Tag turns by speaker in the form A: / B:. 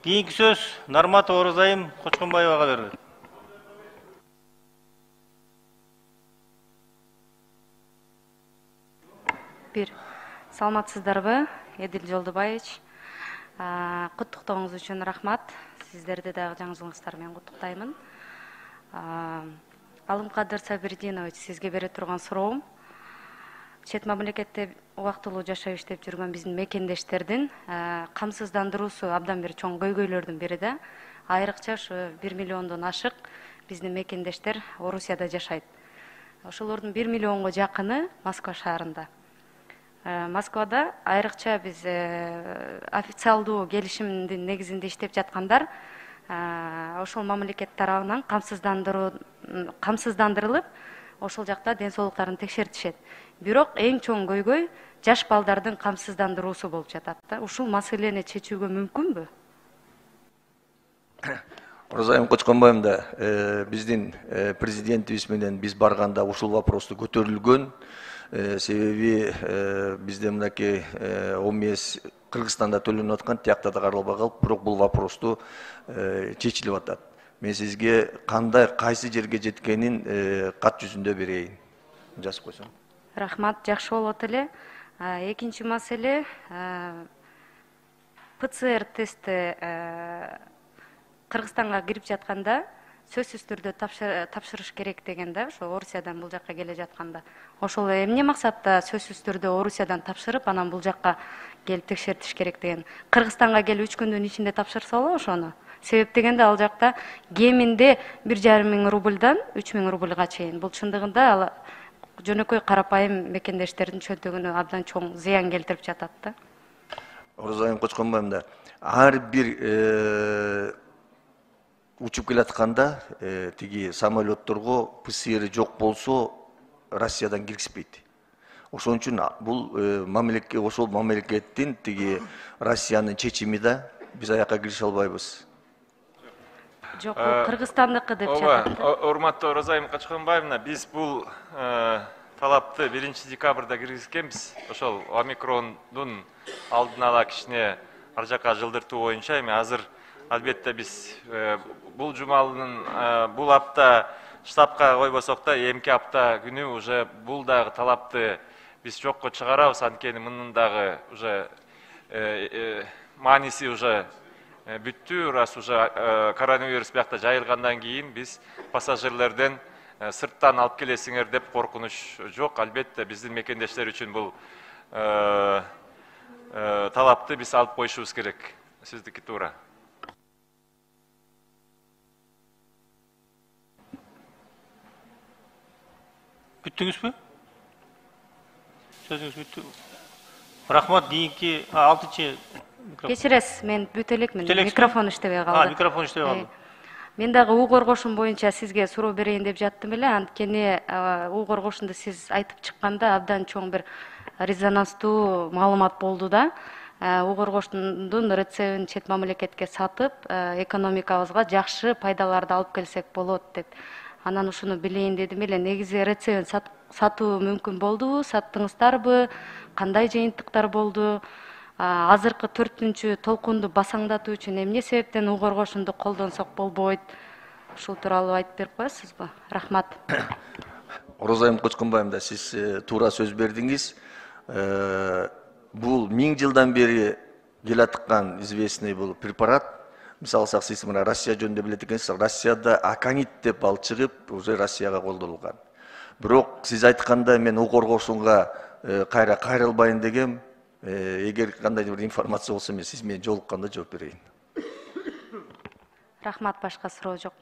A: Keyinki söz Нарматова Оразайым Кочконбаевага берилет.
B: Саламатсыздарбы, Эдил Жолдубаевич. Куттуктооңуз үчүн рахмат. Сиздерди дагы жаңы жылыңыздар менен куттуктаймын. Алымкадыр Сабирдинович, сизге бере турган суроом. Чет мамлекетте убактылуу жашап иштеп жүргөн биздин мекендештердин камсыздандыруусу абдан бир чоң көйгөйлөрдүн бири да. Айрыкча ушу 1 миллиондон ашык биздин мекендештер Орусияда жашайт. Ошолордун 1 миллионго жакыны Москва шаарында. Москвада айрыкча биз официалдуу келишимдин негизинде иштеп жаткандар ошол мамлекет тарабынан камсыздандырылып, ошол жакта ден соолуктарын текшертишет. Бирок эң чоң көйгөй жаш балдардын камсыздандыруусу болуп жатат да. Ушул маселени чечүүгө мүмкүнбү?
C: Оразайым Кочконбаевым да биздин президентибиз менен биз барганда ушул вопросту көтөрүлгөн. Себеби бизде мынакей ОМС Кыргызстанда төлөнүп аткан, тиякта да каралбай калып, бирок бул вопросту чечилип атат. Мен сизге кандай, кайсы жерге жеткенин кат жүзүндө берейин. Жазып койсоң.
B: Рахмат, жакшы болот эле. Экинчи маселе, ПЦР тести Кыргызстанга кирип жатканда сөзсүз түрдө тапшырыш керек деген да, ошо Орусиядан бул жакка келе жатканда. Ошол эмне максатта сөзсүз түрдө Орусиядан тапшырып, анан бул жакка келип текшертиш керек деген. Кыргызстанга келип 3 күндүн ичинде тапшырса болобу ошону? Себеп дегенде ал жакта кеминде 1,5 миң рубльдан 3 миң рубльга чейин. Бул чындыгында ал жөнөкөй карапайым мекендештердин чөнтөгүнө абдан чоң зыян келтирип жатат да.
C: Оразайым Кочконбаевым да ар бир учуп келатканда тиги самолетторго ПЦР жок болсо Россиядан киргизбейт. Ошон үчүн бул ошол мамлекеттин тиги Россиянын чечими да, биз аякка кирише албайбыз.
B: Жок, Кыргызстандыкы деп жатат.
D: Урматтуу Оразайым Кочконбаевна, биз бул талапты 1 декабрда киргизгенбиз. Ошол омикрондун алдын ала кичине ар жака жылдыртуу боюнча эми азыр албетте биз бул жумалынын бул апта штабка койбосок да, эмки апта күнү уже бул дагы талапты биз жокко чыгарабыз. Анткени мунун дагы уже мааниси уже бүттү. Раз уже коронавирус биякта жайылгандан кийин биз пассажирлерден сырттан алып келесиңер деп коркунуч жок. Албетте биздин мекендештер үчүн бул талапты биз алып коюшубуз керек. Сиздики туура.
A: Бүттүңүзбү? Сөзүңүз бүттү. Рахмат, кийинки 6-чы микрофон.
B: Кечиресиз, мен бүтө элекмин. Микрофон иштебей калды.
A: Микрофон иштебей калды.
B: Мен дагы уу коргошум боюнча сизге суроо берейин деп жаттым эле. Анткени уу коргошунду сиз айтып чыкканда абдан чоң бир резонанстуу маалымат болду да. уу коргоштун рецебин чет мамлекетке сатып, экономикабызга жакшы пайдаларды алып келсек болот деп. Анан ушуну билейин дедим эле. Негизи рецебин сатуу мүмкүн болдубу? Саттыңыздарбы? Кандай жыйынтыктар болду? Азыркы 4-чү толкунду басаңдатуу үчүн эмне себептен уу коргошунду колдонсок болбойт? Ушул тууралуу айтып берип коесузбу? Рахмат.
C: Оразайым Кочконбаевым да сиз туура сөз бердиңиз. Бул 1000 жылдан бери келаткан известный бул препарат. Мисалы алсак, сиз мына Россия жөнүндө билет экенсиз. Россияда аконит деп ал чыгып, уже Россияга колдонулган. Бирок сиз айтканда мен уу коргошунга кайрылбайын дегем. Эгер кандай бир информация болсо, мен сиз менен жолукканда жооп берейин.
B: Рахмат, башка суроо жок.